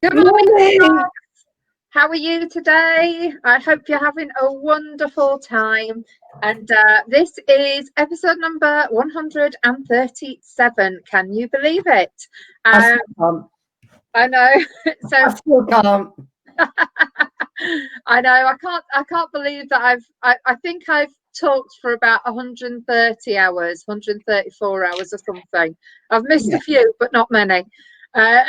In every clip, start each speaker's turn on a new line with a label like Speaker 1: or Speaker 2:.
Speaker 1: Good morning. How are you today? I hope you're having a wonderful time. And this is episode number 137. Can you believe it?
Speaker 2: I still
Speaker 1: I know. So
Speaker 2: I still can't.
Speaker 1: I know. I can't believe that I think I've talked for about 130 hours, 134 hours or something. I've missed a few, but not many. Uh,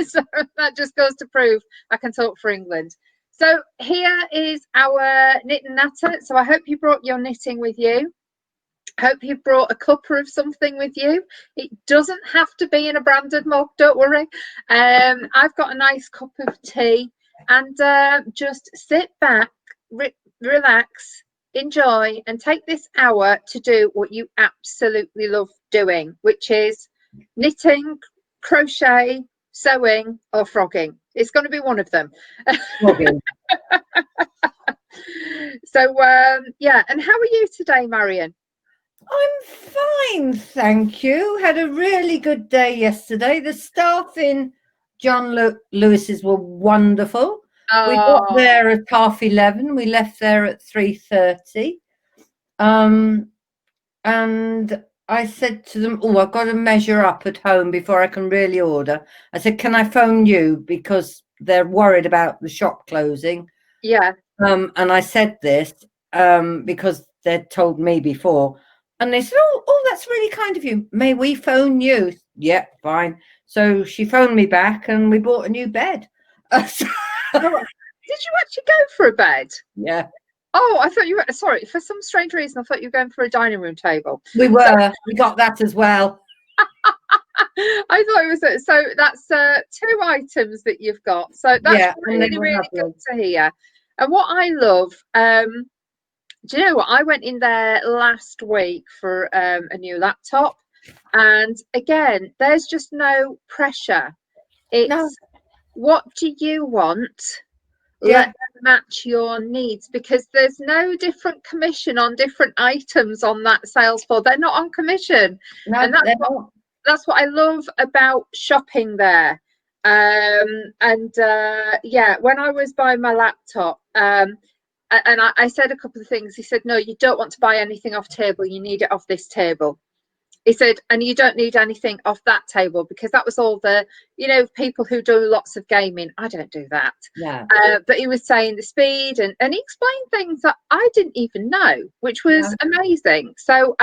Speaker 1: so that just goes to prove I can talk for England. So here is our knit and natter. So I hope you brought your knitting with you. Hope you brought a cuppa of something with you. It doesn't have to be in a branded mug, don't worry. I've got a nice cup of tea, and just sit back, relax, enjoy, and take this hour to do what you absolutely love doing, which is knitting, crochet, sewing, or frogging. It's going to be one of them. So yeah, and how are you today, Marion?
Speaker 2: I'm fine, thank you. Had a really good day yesterday. The staff in John Lewis's were wonderful. We got there at 11:30. We left there at 3:30. And I said to them, "Oh, I've got to measure up at home before I can really order." I said, "Can I phone you because they're worried about the shop closing?"
Speaker 1: Yeah.
Speaker 2: And I said this because they'd told me before. And they said, oh, that's really kind of you. May we phone you? Yeah, fine. So she phoned me back and we bought a new bed.
Speaker 1: Did you actually go for a bed?
Speaker 2: Yeah.
Speaker 1: Oh, I thought you were, sorry, for some strange reason, I thought you were going for a dining room table.
Speaker 2: We were. We got that as well.
Speaker 1: I thought it was, so that's 2 items that you've got. So that's really, really good to hear. And what I love, do you know what? I went in there last week for a new laptop, and again, there's just no pressure. It's what do you want? Let them match your needs, because there's no different commission on different items on that sales floor. They're not on commission, and that's what I love about shopping there. And yeah, when I was buying my laptop, and I said a couple of things. He said, no, you don't want to buy anything off table. You need it off this table. He said, and you don't need anything off that table, because that was all the, people who do lots of gaming. I don't do that.
Speaker 2: Yeah.
Speaker 1: But he was saying the speed, and he explained things that I didn't even know, which was amazing. So,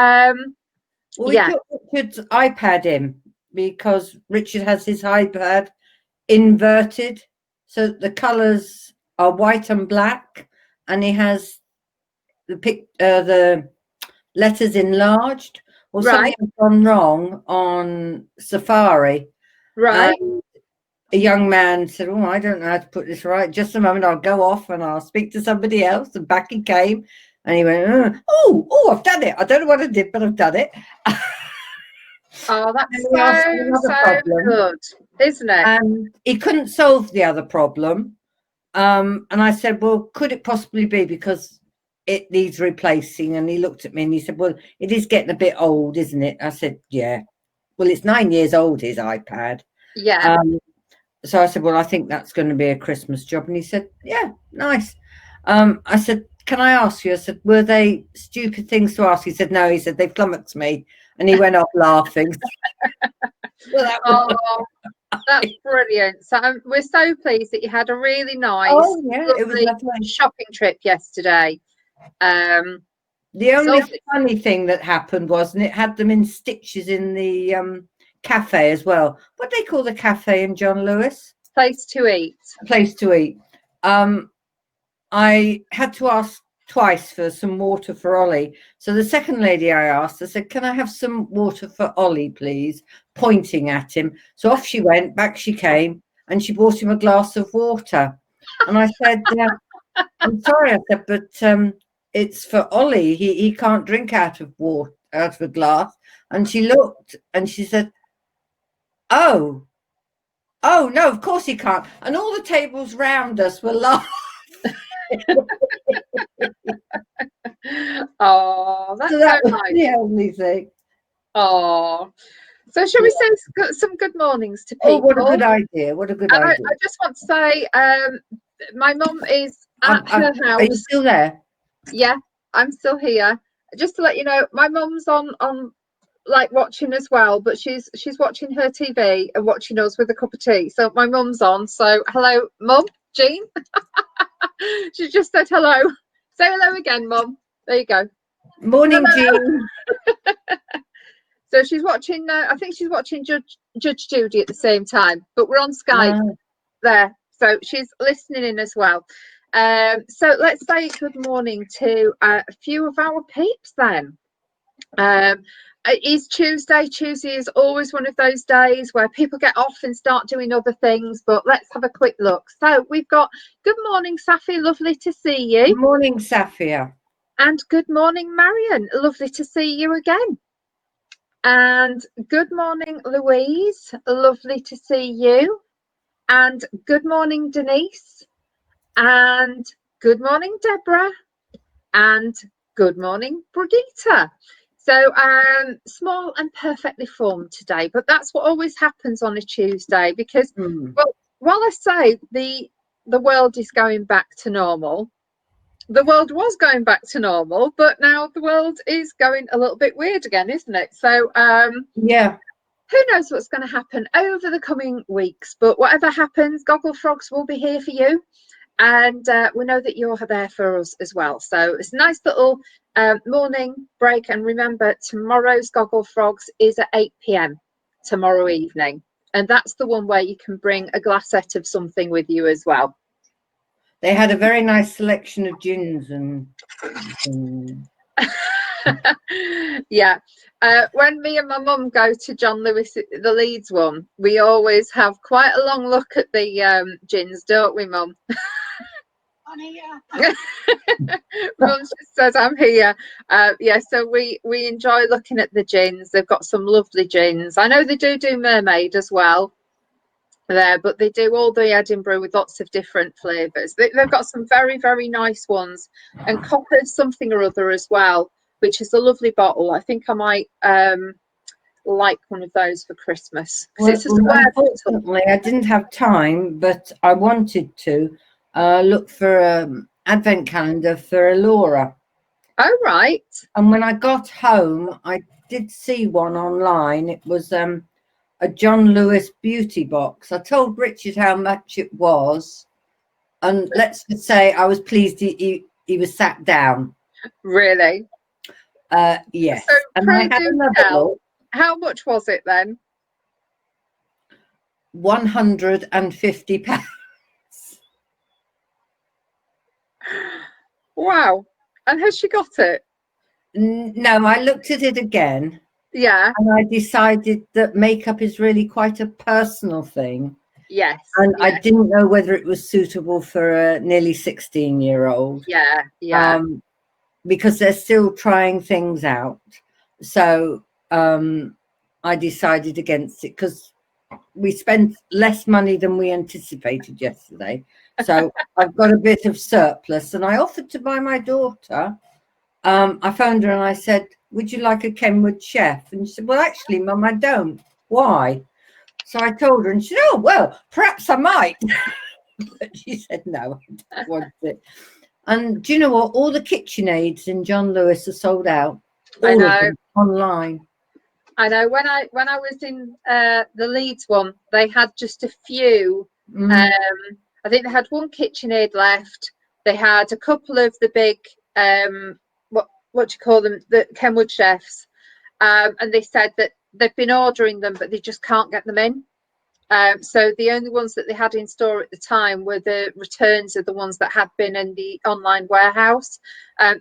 Speaker 2: we put Richard's iPad in because Richard has his iPad inverted. So the colours are white and black, and he has the letters enlarged. Well, something's gone wrong on Safari.
Speaker 1: Right.
Speaker 2: A young man said, "Oh, I don't know how to put this right. Just a moment, I'll go off and I'll speak to somebody else." And back he came, and he went, "Oh, I've done it. I don't know what I did, but I've done it."
Speaker 1: Oh, that's so good, isn't it?
Speaker 2: And he couldn't solve the other problem. And I said, "Well, could it possibly be because it needs replacing?" And he looked at me and he said, "Well, it is getting a bit old, isn't it?" I said, "Yeah." Well, it's 9 years old, his iPad.
Speaker 1: Yeah.
Speaker 2: So I said, "Well, I think that's going to be a Christmas job." And he said, "Yeah, nice." I said, "Can I ask you?" I said, "Were they stupid things to ask?" He said, "No." He said, "They've flummoxed me." And he went off laughing.
Speaker 1: That's brilliant. So we're so pleased that you had a really nice,
Speaker 2: it was lovely
Speaker 1: shopping trip yesterday.
Speaker 2: The only funny thing that happened was, and it had them in stitches in the cafe as well. What do they call the cafe in John Lewis?
Speaker 1: Place to eat.
Speaker 2: Place to eat. I had to ask twice for some water for Ollie. So the second lady I asked, I said, "Can I have some water for Ollie, please?" Pointing at him. So off she went, back she came, and she brought him a glass of water. And I said, "I'm sorry," I said, "but it's for Ollie. He can't drink out of a glass." And she looked and she said, "Oh, no, of course he can't." And all the tables round us were laughing.
Speaker 1: Oh, that's so nice.
Speaker 2: The only thing.
Speaker 1: Oh, So shall we say some good mornings to people?
Speaker 2: Oh, what a good idea. What a good idea.
Speaker 1: I just want to say, my mum is at her house.
Speaker 2: Are you still there?
Speaker 1: Yeah, I'm still here. Just to let you know, my mum's on like watching as well, but she's watching her TV and watching us with a cup of tea. So my mum's on. So hello, Mum, Jean. She just said hello. Say hello again, Mum. There you go.
Speaker 2: Morning, Jean.
Speaker 1: So she's watching. I think she's watching Judge Judy at the same time, but we're on Skype there. So she's listening in as well. So let's say good morning to a few of our peeps then. It is Tuesday. Tuesday is always one of those days where people get off and start doing other things, but let's have a quick look. So we've got good morning, Safi, lovely to see you.
Speaker 2: Good morning, Safia.
Speaker 1: And good morning, Marion, lovely to see you again. And good morning, Louise, lovely to see you. And good morning, Denise. And good morning, Deborah. And good morning, Brigitte. So small and perfectly formed today, but that's what always happens on a Tuesday because, well, while I say the world is going back to normal, the world was going back to normal, but now the world is going a little bit weird again, isn't it? So
Speaker 2: yeah,
Speaker 1: who knows what's going to happen over the coming weeks, but whatever happens, Gogglefrogs will be here for you. And we know that you're there for us as well. So it's a nice little morning break. And remember, tomorrow's Gogglefrogs is at 8 p.m. tomorrow evening. And that's the one where you can bring a glassette of something with you as well.
Speaker 2: They had a very nice selection of gins and
Speaker 1: yeah. When me and my mum go to John Lewis, the Leeds one, we always have quite a long look at the gins, don't we, Mum? Mum just says I'm here. Yeah, so we enjoy looking at the gins. They've got some lovely gins. I know they do mermaid as well there, but they do all the Edinburgh with lots of different flavors. They've got some very, very nice ones, and Copper's something or other as well, which is a lovely bottle. I think I might like one of those for Christmas because it's a square
Speaker 2: unfortunately bottle. I didn't have time, but I wanted to look for advent calendar for Elora.
Speaker 1: Oh, right.
Speaker 2: And when I got home, I did see one online. It was a John Lewis beauty box. I told Richard how much it was, and let's just say I was pleased he was sat down.
Speaker 1: Really?
Speaker 2: Yes.
Speaker 1: So
Speaker 2: and I had another look.
Speaker 1: How much was it then?
Speaker 2: £150.
Speaker 1: Wow. And has she got it?
Speaker 2: No, I looked at it again.
Speaker 1: Yeah.
Speaker 2: And I decided that makeup is really quite a personal thing.
Speaker 1: Yes.
Speaker 2: And
Speaker 1: yes.
Speaker 2: I didn't know whether it was suitable for a nearly 16-year-old.
Speaker 1: Yeah, yeah.
Speaker 2: Because they're still trying things out. So I decided against it because we spent less money than we anticipated yesterday. So I've got a bit of surplus, and I offered to buy my daughter. I phoned her and I said, would you like a Kenwood chef? And she said, well, actually, Mum, I don't. Why? So I told her, and she said, oh, well, perhaps I might. But she said, no, I don't want it. And do you know what? All the KitchenAids in John Lewis are sold out. All of them online.
Speaker 1: I know. When I was in the Leeds one, they had just a few. I think they had one KitchenAid left. They had a couple of the big what do you call them, the Kenwood chefs, and they said that they've been ordering them, but they just can't get them in. So the only ones that they had in store at the time were the returns of the ones that had been in the online warehouse.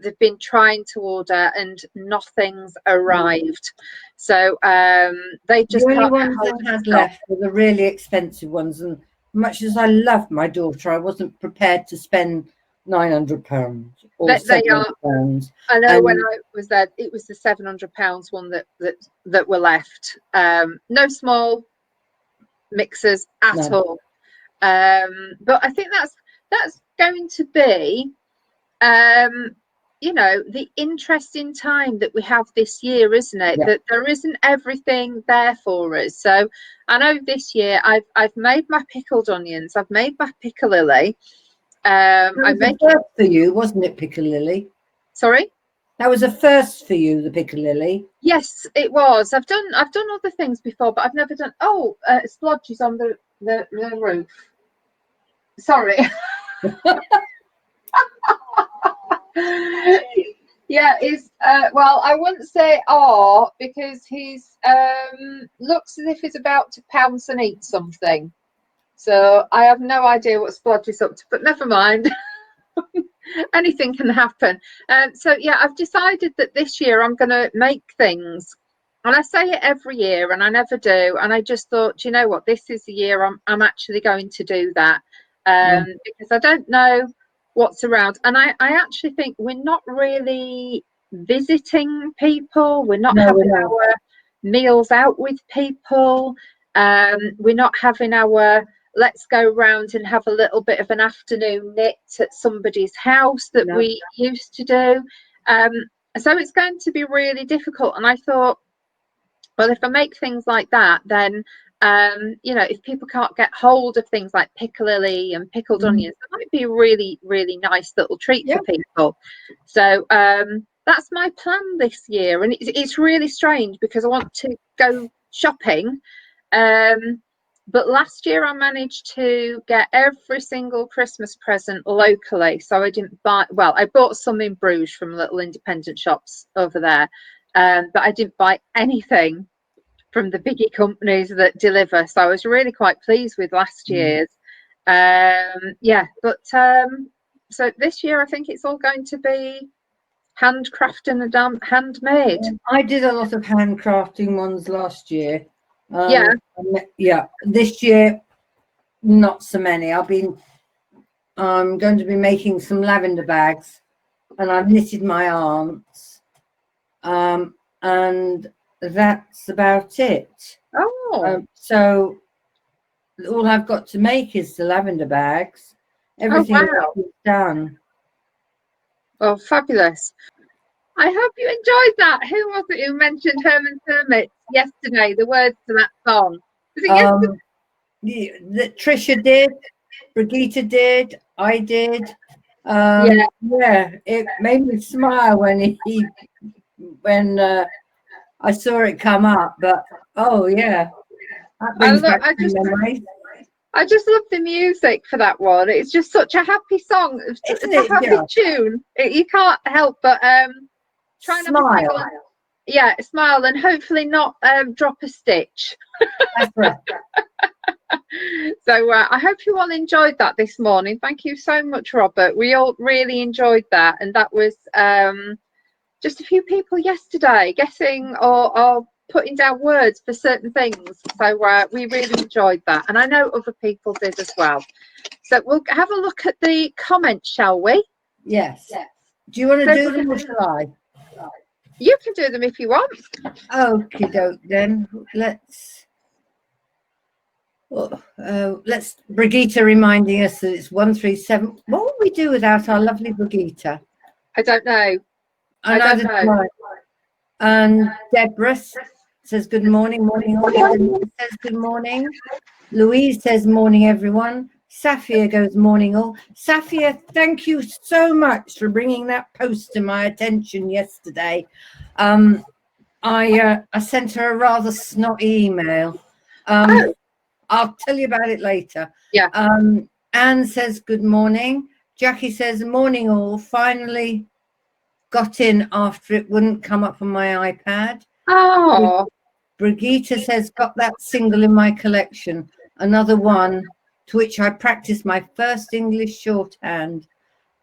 Speaker 1: They've been trying to order and nothing's arrived. So they just
Speaker 2: the only
Speaker 1: can't
Speaker 2: ones that had left were the really expensive ones. And much as I love my daughter, I wasn't prepared to spend £900 or £700.
Speaker 1: I know when I was there, it was the £700 one that were left. No small mixers at all. But I think that's going to be the interesting time that we have this year, isn't it?
Speaker 2: Yeah.
Speaker 1: That there isn't everything there for us. So I know this year I've made my pickled onions, I've made my piccalilli.
Speaker 2: I make it for you, wasn't it, piccalilli?
Speaker 1: Sorry?
Speaker 2: That was a first for you, the piccalilli.
Speaker 1: Yes, it was. I've done other things before, but I've never done. Oh, splodges on the roof. Sorry. Yeah, he's well, I wouldn't say because he's looks as if he's about to pounce and eat something. So I have no idea what Splodge is up to, but never mind. Anything can happen. So yeah, I've decided that this year I'm going to make things, and I say it every year, and I never do. And I just thought, you know what, this is the year I'm actually going to do that, because I don't know what's around, and I actually think we're not really visiting people. We're not having our meals out with people. We're not having our let's go round and have a little bit of an afternoon knit at somebody's house that we used to do. So it's going to be really difficult. And I thought, well, if I make things like that, then if people can't get hold of things like piccalilli and pickled onions, that might be a really, really nice little treat for people. So that's my plan this year, and it's really strange because I want to go shopping. But last year I managed to get every single Christmas present locally. So I didn't buy, well, I bought some in Bruges from little independent shops over there. But I didn't buy anything from the biggie companies that deliver. So I was really quite pleased with last year's. So this year I think it's all going to be handcrafted and handmade.
Speaker 2: I did a lot of handcrafting ones last year.
Speaker 1: Yeah.
Speaker 2: This year, not so many. I'm going to be making some lavender bags, and I've knitted my aunt's, and that's about it. So all I've got to make is the lavender bags. Everything else is done.
Speaker 1: Oh, fabulous. I hope you enjoyed that. Who was it who mentioned Herman's Hermits yesterday? The words to that song. Was it yesterday?
Speaker 2: Trisha did, Brigitte did, I did. It made me smile when I saw it come up. But that brings back memories.
Speaker 1: I just love the music for that one. It's just such a happy song. It's a happy tune. You can't help but try and
Speaker 2: smile.
Speaker 1: Smile and hopefully not drop a stitch.
Speaker 2: That's right.
Speaker 1: So I hope you all enjoyed that this morning. Thank you so much, Robert. We all really enjoyed that, and that was just a few people yesterday guessing or putting down words for certain things. So we really enjoyed that, and I know other people did as well. So we'll have a look at the comments, shall we?
Speaker 2: Yes. Do you want to do them or shall I?
Speaker 1: You can do them if you want.
Speaker 2: Okie doke then. Let's Brigitte reminding us that it's 137. What would we do without our lovely Brigitte?
Speaker 1: I don't know.
Speaker 2: I don't know. And Deborah says good morning, morning all. Says good morning. Louise says morning everyone. Safia goes morning all. Safia, thank you so much for bringing that post to my attention yesterday. I sent her a rather snotty email. I'll tell you about it later.
Speaker 1: Yeah.
Speaker 2: Anne says good morning. Jackie says morning all. Finally got in after it wouldn't come up on my iPad.
Speaker 1: Oh.
Speaker 2: Brigitte says got that single in my collection. Another one to which I practiced my first English shorthand.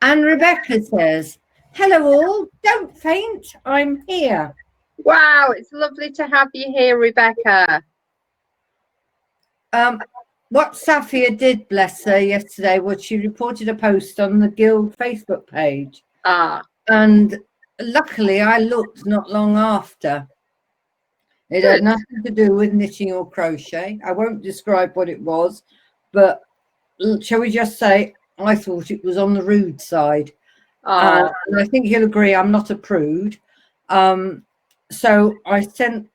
Speaker 2: And Rebecca says, hello all, don't faint, I'm here.
Speaker 1: Wow, it's lovely to have you here, Rebecca.
Speaker 2: What Safia did, bless her, yesterday was she reported a post on the Guild Facebook page. And luckily I looked not long after. It had nothing to do with knitting or crochet. I won't describe what it was, but shall we just say I thought it was on the rude side.
Speaker 1: Oh,
Speaker 2: and I think you'll agree I'm not a prude. So I sent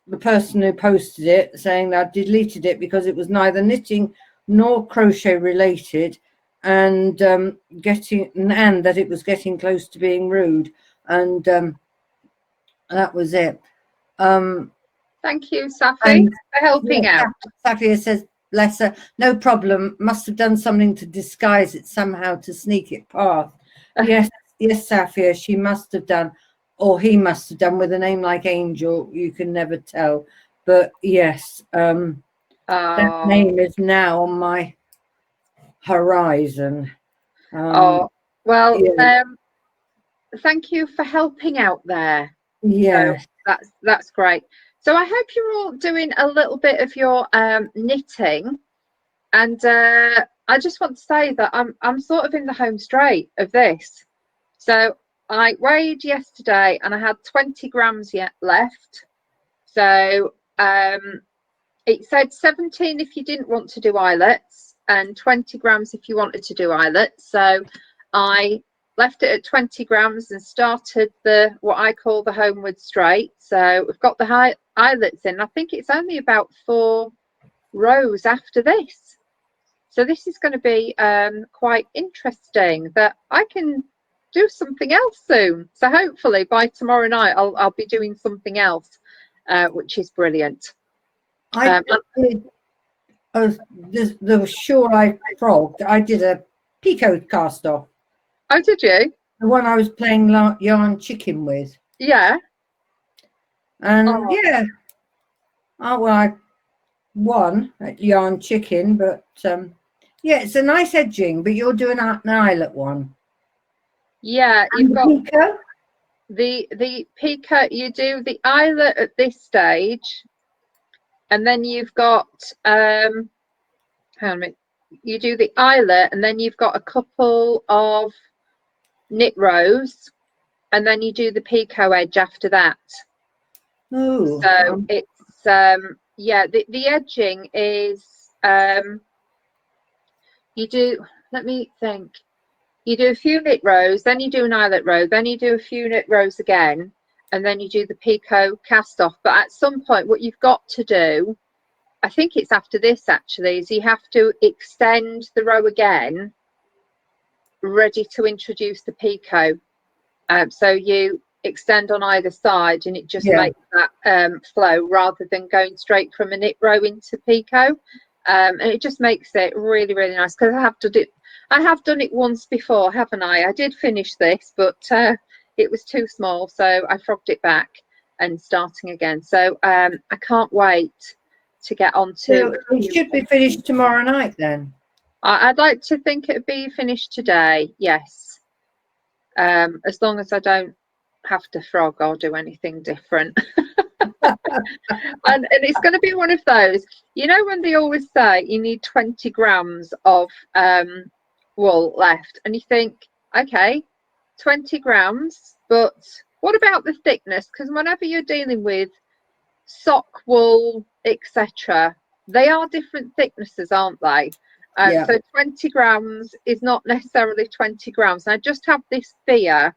Speaker 2: the person who posted it saying that I deleted it because it was neither knitting nor crochet related, and that it was getting close to being rude, and that was it.
Speaker 1: thank you, Safi,
Speaker 2: And
Speaker 1: for helping
Speaker 2: yeah,
Speaker 1: out.
Speaker 2: Safia says, bless her, no problem. Must have done something to disguise it somehow to sneak it past. Yes, yes, Safia, she must have done, or he must have done. With a name like Angel, you can never tell. But yes, that
Speaker 1: Oh,
Speaker 2: name is now on my horizon.
Speaker 1: oh, well,
Speaker 2: Yeah,
Speaker 1: thank you for helping out there. So
Speaker 2: yes.
Speaker 1: that's great. So I hope you're all doing a little bit of your knitting, and I just want to say that I'm sort of in the home straight of this. So I weighed yesterday and I had 20 grams yet left. So it said 17 if you didn't want to do eyelets and 20 grams if you wanted to do eyelets. So I left it at 20 grams and started the what I call the homeward straight. So we've got the high eyelets in. I think it's only about 4 rows after this. So this is going to be quite interesting that I can do something else soon. So hopefully by tomorrow night I'll be doing something else, which is brilliant.
Speaker 2: I did the shawl I frogged. I did a picot cast off.
Speaker 1: Oh, did you?
Speaker 2: The one I was playing yarn chicken with.
Speaker 1: Yeah.
Speaker 2: And
Speaker 1: Oh,
Speaker 2: yeah, well, I won at yarn chicken, but yeah, it's a nice edging, but you're doing an eyelet one.
Speaker 1: yeah.
Speaker 2: And
Speaker 1: You've
Speaker 2: the
Speaker 1: got
Speaker 2: picot?
Speaker 1: the picot. You do the eyelet at this stage, and then you've got hang on a minute. You do the eyelet, and then you've got a couple of knit rows, and then you do the picot edge after that.
Speaker 2: Oh,
Speaker 1: So it's yeah, the edging is you do, let me think. You do a few knit rows, then you do an eyelet row, then you do a few knit rows again, and then you do the picot cast off. But at some point, what you've got to do, I think it's after this actually, is you have to extend the row again, ready to introduce the picot. So you extend on either side and it just
Speaker 2: yeah.
Speaker 1: makes that flow rather than going straight from a knit row into picot. And it just makes it really, really nice because I have done it once before, haven't I? I did finish this, but it was too small, so I frogged it back and starting again. So I can't wait to get on to
Speaker 2: So it should be finished tomorrow night then.
Speaker 1: I'd like to think it'd be finished today, yes. As long as I don't have to frog or do anything different. And it's going to be one of those, you know, when they always say you need 20 grams of wool left, and you think, okay, 20 grams, but what about the thickness? Because whenever you're dealing with sock wool, etc., they are different thicknesses, aren't they?
Speaker 2: Yeah.
Speaker 1: So 20 grams is not necessarily 20 grams. And I just have this fear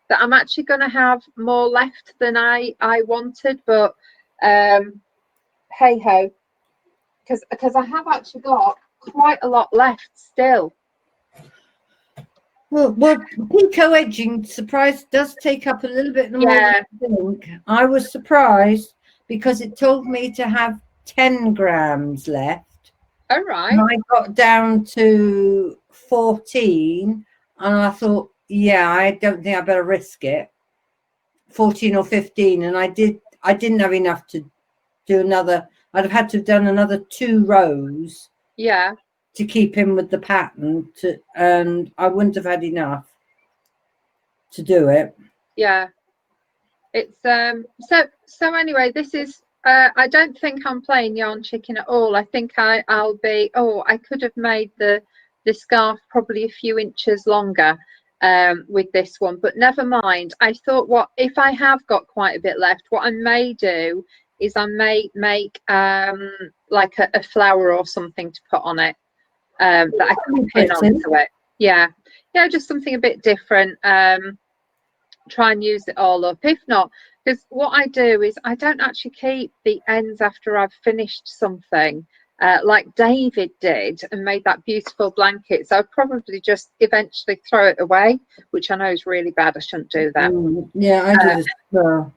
Speaker 1: that I'm actually going to have more left than I wanted, but hey ho, because I have actually got quite a lot left still.
Speaker 2: Well, picot edging surprise does take up a little bit more than I think. I was surprised because it told me to have 10 grams left.
Speaker 1: All right.
Speaker 2: And I got down to 14 and I thought, yeah, I don't think I better risk it. 14 or 15, and I didn't have enough to do another. I'd have had to have done another 2 rows.
Speaker 1: Yeah.
Speaker 2: To keep in with the pattern, and I wouldn't have had enough to do it.
Speaker 1: Yeah. It's so anyway, this is I don't think I'm playing yarn chicken at all. I think I'll be, oh, I could have made the scarf probably a few inches longer with this one, but never mind. I thought, what if I have got quite a bit left, what I may do is I may make like a flower or something to put on it that I can pin onto it. Yeah. Yeah, just something a bit different. Try and use it all up. If not, because what I do is I don't actually keep the ends after I've finished something, like David did and made that beautiful blanket. So I'd probably just eventually throw it away, which I know is really bad. I shouldn't do that.
Speaker 2: Yeah, I do this as well.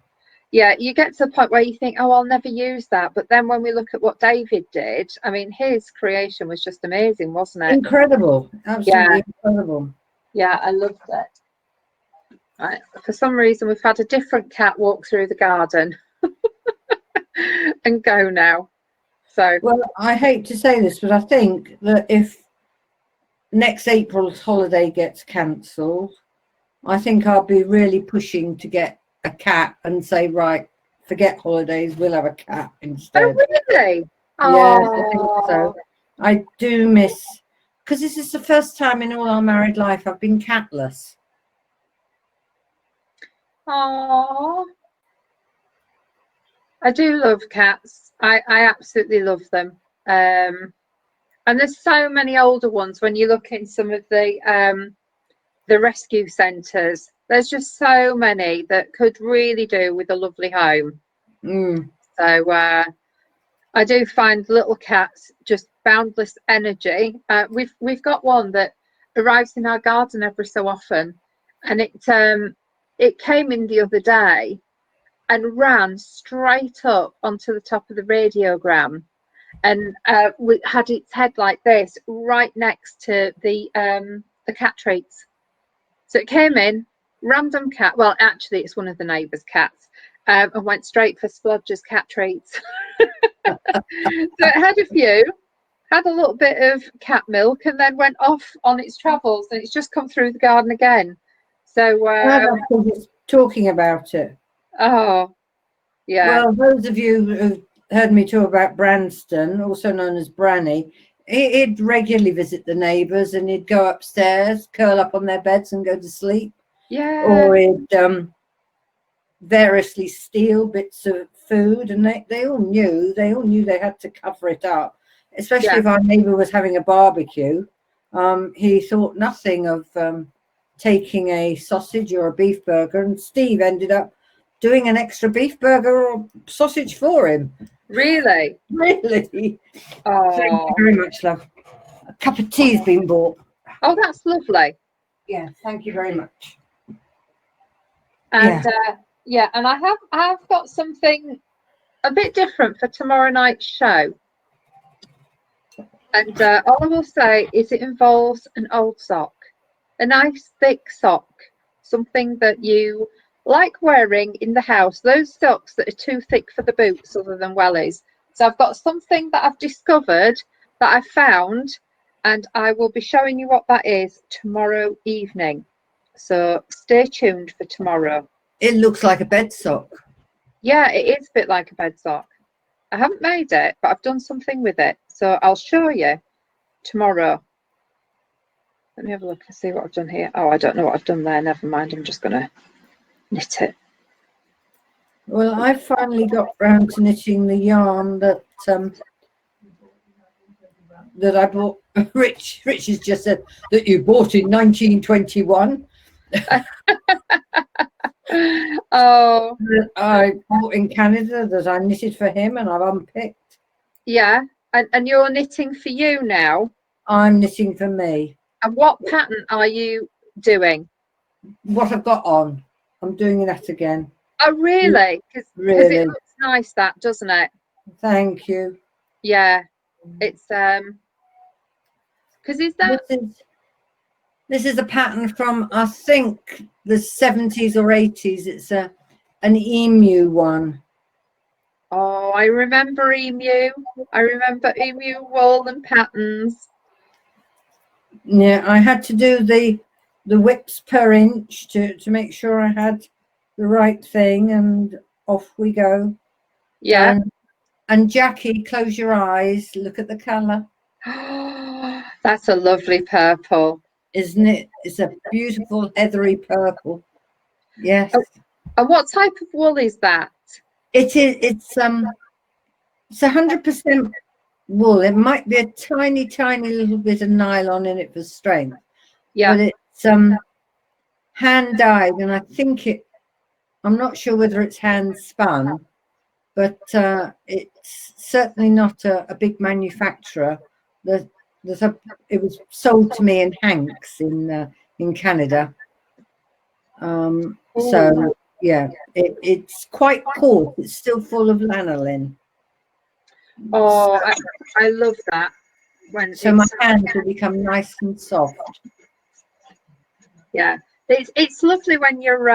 Speaker 1: Yeah, you get to the point where you think, oh, I'll never use that. But then when we look at what David did, I mean, his creation was just amazing, wasn't it?
Speaker 2: Incredible. Absolutely incredible.
Speaker 1: Yeah, I loved it. Right. For some reason, we've had a different cat walk through the garden and go now. So,
Speaker 2: well, I hate to say this, but I think that if next April's holiday gets cancelled, I think I'll be really pushing to get a cat and say, right, forget holidays, we'll have a cat instead.
Speaker 1: Oh, really?
Speaker 2: Yeah, I think so. I do miss, because this is the first time in all our married life I've been catless.
Speaker 1: Oh, I do love cats. I absolutely love them. And there's so many older ones when you look in some of the rescue centres. There's just so many that could really do with a lovely home. So I do find little cats just boundless energy. We've got one that arrives in our garden every so often, and it came in the other day and ran straight up onto the top of the radiogram, and we had its head like this right next to the cat treats. So it came in, random cat. Well, actually, it's one of the neighbours' cats, and went straight for Splodger's cat treats. So it had a few, had a little bit of cat milk, and then went off on its travels, and it's just come through the garden again. So
Speaker 2: it's talking about it.
Speaker 1: Oh, yeah.
Speaker 2: Well, those of you who've heard me talk about Branston, also known as Branny, he'd regularly visit the neighbours, and he'd go upstairs, curl up on their beds and go to sleep.
Speaker 1: Yeah.
Speaker 2: Or he'd variously steal bits of food, and they all knew they had to cover it up, especially if our neighbour was having a barbecue. He thought nothing of taking a sausage or a beef burger, and Steve ended up doing an extra beef burger or sausage for him.
Speaker 1: Really?
Speaker 2: Really?
Speaker 1: Oh,
Speaker 2: thank you very much, love. A cup of tea's been bought.
Speaker 1: Oh, that's lovely.
Speaker 2: Yeah, thank you very much.
Speaker 1: And and I have got something a bit different for tomorrow night's show. And all I will say is it involves an old sock, a nice thick sock, something that you like wearing in the house, those socks that are too thick for the boots other than wellies. So I've got something that I've discovered that I found, and I will be showing you what that is tomorrow evening. So stay tuned for tomorrow.
Speaker 2: It looks like a bed sock.
Speaker 1: Yeah, it is a bit like a bed sock. I haven't made it, but I've done something with it. So I'll show you tomorrow. Let me have a look and see what I've done here. Oh, I don't know what I've done there. Never mind. I'm just going to knit it.
Speaker 2: Well, I finally got round to knitting the yarn that I bought. Rich has just said that you bought in 1921.
Speaker 1: Oh,
Speaker 2: I bought in Canada that I knitted for him, and I've unpicked.
Speaker 1: Yeah, and you're knitting for you now.
Speaker 2: I'm knitting for me.
Speaker 1: And what pattern are you doing?
Speaker 2: What I've got on. I'm doing that again.
Speaker 1: Oh, really? Because
Speaker 2: really?
Speaker 1: It looks nice, that, doesn't it?
Speaker 2: Thank you.
Speaker 1: Yeah, it's because is that
Speaker 2: this is a pattern from, I think, the 70s or 80s. It's an emu one.
Speaker 1: Oh, I remember emu. I remember emu wool and patterns.
Speaker 2: Yeah, I had to do the whips per inch to make sure I had the right thing, and off we go.
Speaker 1: Yeah.
Speaker 2: And Jackie, close your eyes, look at the colour.
Speaker 1: That's a lovely purple.
Speaker 2: Isn't it? It's a beautiful heathery purple. Yes.
Speaker 1: Oh, and what type of wool is that?
Speaker 2: It is. It's 100% wool. It might be a tiny little bit of nylon in it for strength.
Speaker 1: Yeah.
Speaker 2: But hand dyed, and I think I'm not sure whether it's hand spun, but it's certainly not a big manufacturer. It was sold to me in Hanks in Canada. So yeah, it's quite coarse. It's still full of lanolin.
Speaker 1: Oh, I love that.
Speaker 2: So my hands will become nice and soft.
Speaker 1: Yeah, it's lovely when you're.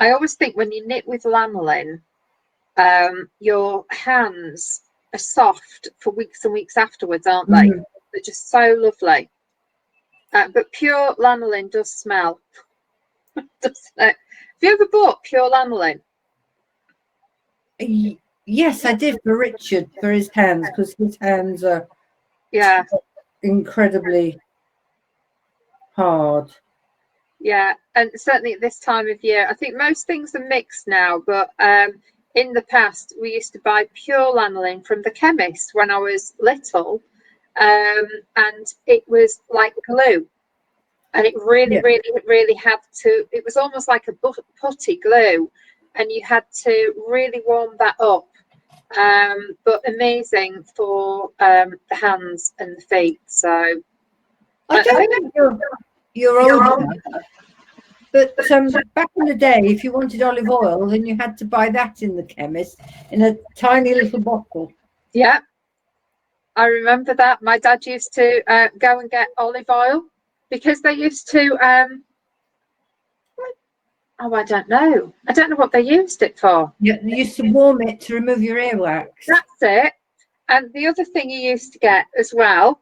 Speaker 1: I always think when you knit with lanolin, your hands are soft for weeks and weeks afterwards, aren't they? They're just so lovely. But pure lanolin does smell, doesn't it? Have you ever bought pure lanolin?
Speaker 2: Yes, I did for Richard, for his hands, because his hands are incredibly hard.
Speaker 1: Yeah, and certainly at this time of year, I think most things are mixed now, but in the past we used to buy pure lanolin from the chemist when I was little, and it was like glue, and it really had to. It was almost like a putty glue, and you had to really warm that up. But amazing for the hands and the feet. So
Speaker 2: I don't think you're old enough. But back in the day, if you wanted olive oil, then you had to buy that in the chemist in a tiny little bottle.
Speaker 1: Yeah, I remember that. My dad used to go and get olive oil because they used to. Oh, I don't know. I don't know what they used it for.
Speaker 2: Yeah, they used to warm it to remove your earwax.
Speaker 1: That's it. And the other thing you used to get as well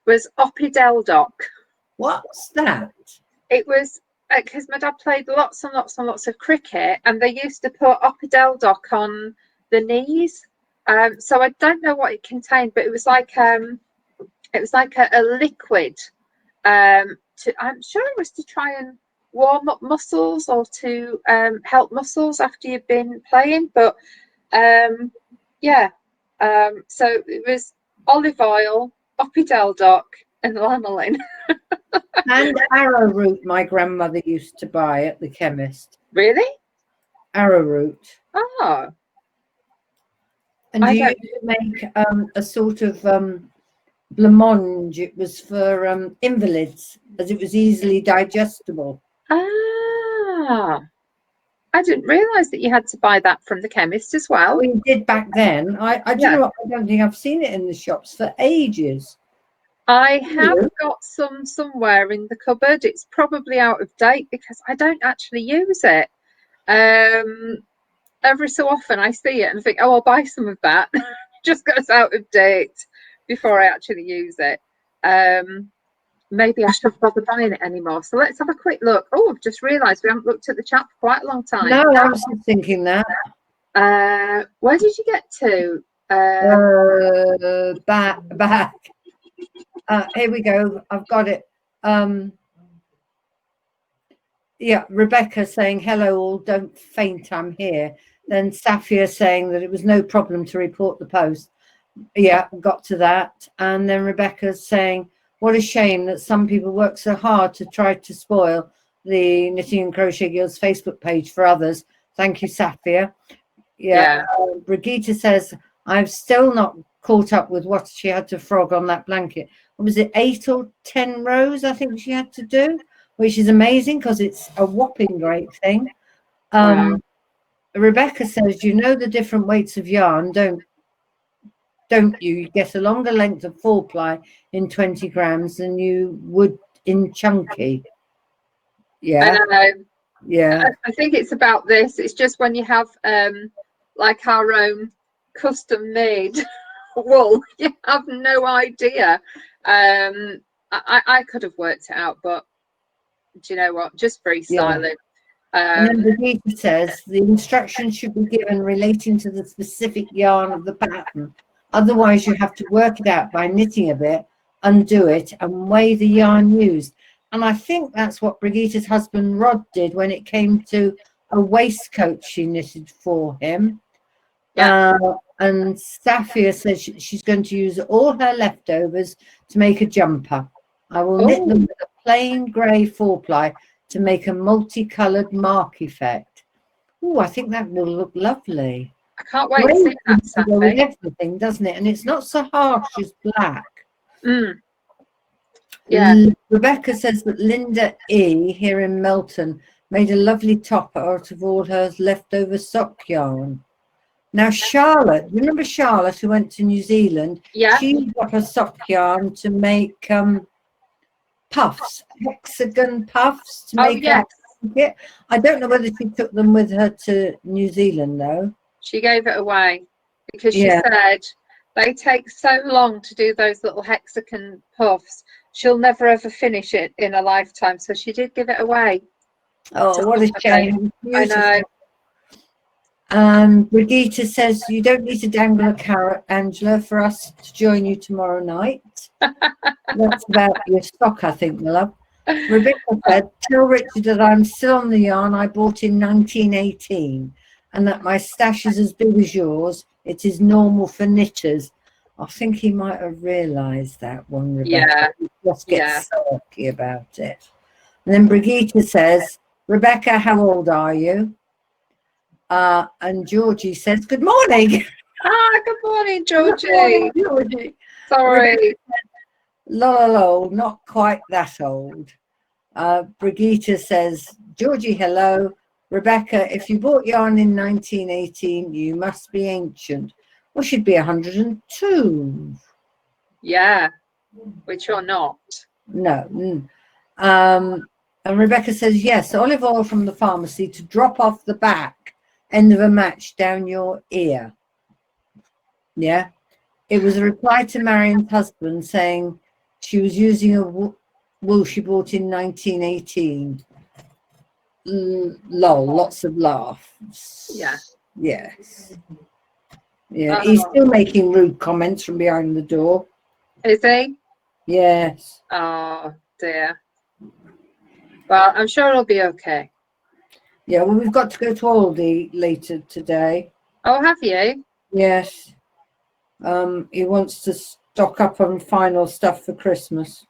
Speaker 1: was Opideldoc.
Speaker 2: What's that?
Speaker 1: It was because my dad played lots and lots and lots of cricket, and they used to put Opideldoc on the knees. So I don't know what it contained, but it was like a liquid. I'm sure it was to try and warm up muscles or to help muscles after you've been playing. But so it was olive oil, Opideldoc, and lanolin.
Speaker 2: And arrowroot my grandmother used to buy at the chemist.
Speaker 1: Really?
Speaker 2: Arrowroot.
Speaker 1: Oh.
Speaker 2: And you used to make a sort of blancmange. It was for invalids, as it was easily digestible.
Speaker 1: Ah. I didn't realise that you had to buy that from the chemist as well.
Speaker 2: We did back then. I don't know. I don't think I've seen it in the shops for ages.
Speaker 1: I have got some somewhere in the cupboard. It's probably out of date because I don't actually use it. Every so often I see it and think, oh, I'll buy some of that. Just goes out of date before I actually use it. Maybe I shouldn't bother buying it anymore. So let's have a quick look. Oh, I've just realised we haven't looked at the chat for quite a long time.
Speaker 2: No, I was just thinking that.
Speaker 1: Where did you get to?
Speaker 2: Back. Here we go. I've got it. Yeah, Rebecca saying, hello all, don't faint, I'm here. Then Safia saying that it was no problem to report the post. Yeah, got to that. And then Rebecca's saying, what a shame that some people work so hard to try to spoil the Knitting and Crochet Girls Facebook page for others. Thank you, Safia. Yeah. Brigitte says, I've still not caught up with what she had to frog on that blanket. What was it, 8 or 10 rows I think she had to do, which is amazing because it's a whopping great thing.
Speaker 1: Wow.
Speaker 2: Rebecca says, you know the different weights of yarn, don't you? You get a longer length of 4-ply in 20 grams than you would in chunky. Yeah.
Speaker 1: I know.
Speaker 2: Yeah.
Speaker 1: I think it's about this. It's just when you have like our own custom made wool, you have no idea. I could have worked it out, but do you know what? Just freestyling.
Speaker 2: And then Brigitte says the instructions should be given relating to the specific yarn of the pattern. Otherwise, you have to work it out by knitting a bit, undo it, and weigh the yarn used. And I think that's what Brigitte's husband Rod did when it came to a waistcoat she knitted for him.
Speaker 1: Yeah.
Speaker 2: And Safia says she's going to use all her leftovers to make a jumper. I will knit them with a plain grey 4-ply to make a multicoloured mark effect. Oh, I think that will look lovely.
Speaker 1: I can't wait
Speaker 2: Grey
Speaker 1: to see that,
Speaker 2: seems to go with
Speaker 1: Sappy.
Speaker 2: everything, doesn't it? And it's not so harsh as black.
Speaker 1: Yeah.
Speaker 2: Rebecca says that Linda E. here in Melton made a lovely top out of all her leftover sock yarn. Now, Charlotte, remember Charlotte who went to New Zealand?
Speaker 1: Yeah.
Speaker 2: She used up her sock yarn to make puffs, hexagon puffs to make
Speaker 1: yes.
Speaker 2: Yeah, I don't know whether she took them with her to New Zealand though.
Speaker 1: She gave it away because she said they take so long to do those little hexagon puffs. She'll never ever finish it in a lifetime. So she did give it away.
Speaker 2: Oh, what a shame.
Speaker 1: I know.
Speaker 2: Brigitte says you don't need to dangle a carrot, Angela, for us to join you tomorrow night. That's about your stock, I think, my love. Rebecca said, tell Richard that I'm still on the yarn I bought in 1918 and that my stash is as big as yours. It is normal for knitters. I think he might have realised that one, Rebecca.
Speaker 1: Yeah.
Speaker 2: He just gets sulky about it. And then Brigitte says, Rebecca, how old are you? And Georgie says, good morning.
Speaker 1: Good morning, Georgie.
Speaker 2: Good morning, Georgie.
Speaker 1: Sorry.
Speaker 2: Lol, not quite that old. Brigitte says, Georgie, hello. Rebecca, if you bought yarn in 1918, you must be ancient. Well, she'd be 102.
Speaker 1: Yeah, which you're not.
Speaker 2: No. And Rebecca says, yes, olive oil from the pharmacy to drop off the back end of a match down your ear. Yeah. It was a reply to Marion's husband saying she was using a wool she bought in 1918. Lol, lots of laughs.
Speaker 1: Yeah.
Speaker 2: Yes. Yeah, he's still making rude comments from behind the door.
Speaker 1: Is he?
Speaker 2: Yes.
Speaker 1: Oh, dear. Well, I'm sure it'll be okay.
Speaker 2: Yeah, well, we've got to go to Aldi later today.
Speaker 1: Oh, have you?
Speaker 2: Yes. He wants to stock up on final stuff for Christmas.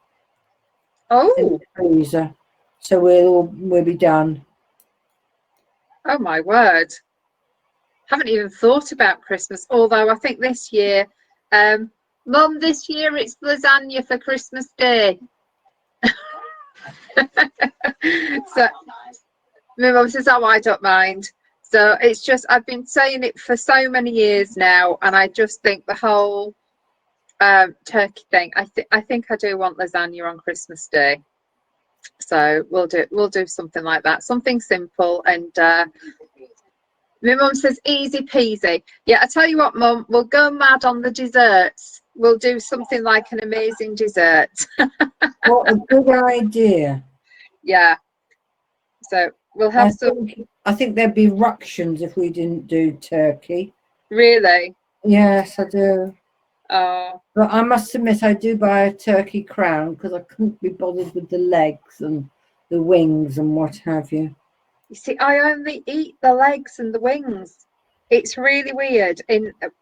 Speaker 1: Oh.
Speaker 2: In the freezer. So we'll be done.
Speaker 1: Oh, my word. Haven't even thought about Christmas, although I think this year, Mum, this year it's lasagna for Christmas Day. So my mum says, oh, I don't mind. So it's just, I've been saying it for so many years now, and I just think the whole turkey thing, I think I do want lasagna on Christmas Day. So we'll do something like that, something simple. And my mum says easy peasy. Yeah, I tell you what, Mum, we'll go mad on the desserts. We'll do something like an amazing dessert.
Speaker 2: What a good idea.
Speaker 1: Yeah. So we'll have
Speaker 2: I think there'd be ructions if we didn't do turkey.
Speaker 1: Really?
Speaker 2: Yes, I do.
Speaker 1: Oh.
Speaker 2: But I must admit, I do buy a turkey crown because I couldn't be bothered with the legs and the wings and what have you.
Speaker 1: You see, I only eat the legs and the wings. It's really weird.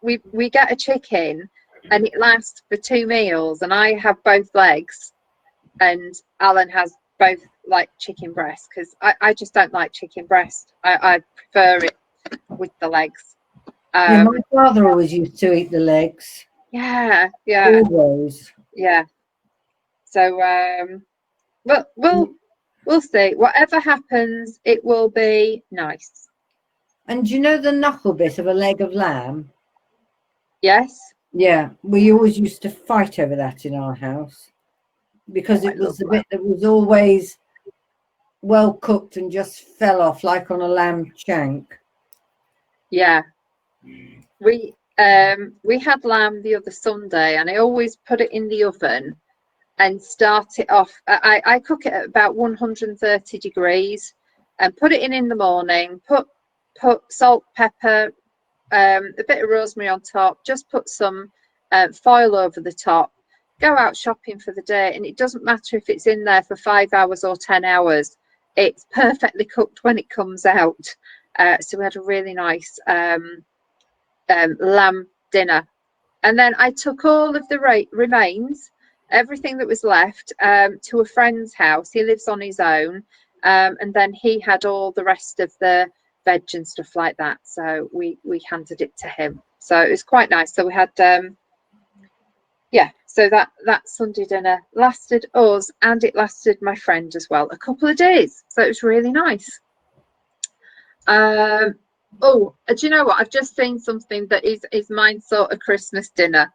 Speaker 1: We get a chicken and it lasts for 2 meals, and I have both legs, and Alan has both like chicken breast because I just don't like chicken breast. I prefer it with the legs.
Speaker 2: Yeah, my father always used to eat the legs.
Speaker 1: Yeah.
Speaker 2: Always.
Speaker 1: Yeah. So we'll see. Whatever happens, it will be nice.
Speaker 2: And do you know the knuckle bit of a leg of lamb?
Speaker 1: Yes.
Speaker 2: Yeah, we always used to fight over that in our house because it was the bit that was always well cooked and just fell off like on a lamb shank.
Speaker 1: Yeah. We had lamb the other Sunday, and I always put it in the oven and start it off. I cook it at about 130 degrees and put it in the morning. Put salt, pepper, a bit of rosemary on top. Just put some foil over the top. Go out shopping for the day, and it doesn't matter if it's in there for 5 hours or 10 hours. It's perfectly cooked when it comes out. So we had a really nice lamb dinner, and then I took all of the remains everything that was left to a friend's house. He lives on his own, and then he had all the rest of the veg and stuff like that. So we handed it to him. So it was quite nice. So we had so that Sunday dinner lasted us, and it lasted my friend as well, a couple of days. So it was really nice. Do you know what? I've just seen something that is mine sort of Christmas dinner.